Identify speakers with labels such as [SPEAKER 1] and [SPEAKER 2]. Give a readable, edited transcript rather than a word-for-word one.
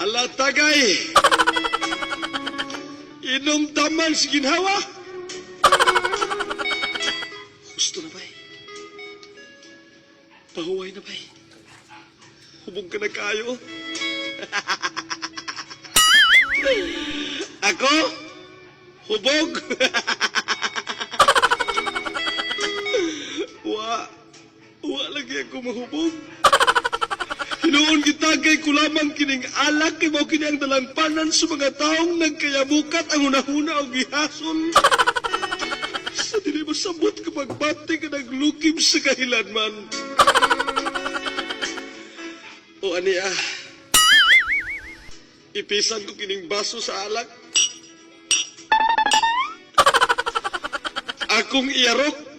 [SPEAKER 1] Hala, tagay! Inom taman si ginhawa! Gusto na ba? Pahuway na ba? Hubog ka na kayo? Ako? Hubog? Wa lagi ako mahubog. Hinoon kita kay kulamang kining alak kay mao kini ang dalampanan sa mga taong nagkayabukat ang hunahuna o gihason. Sa dili masabot ka pagbati ka naglukib sa kahilanman. O ani ipisan ko kining baso sa alak. Akong iarok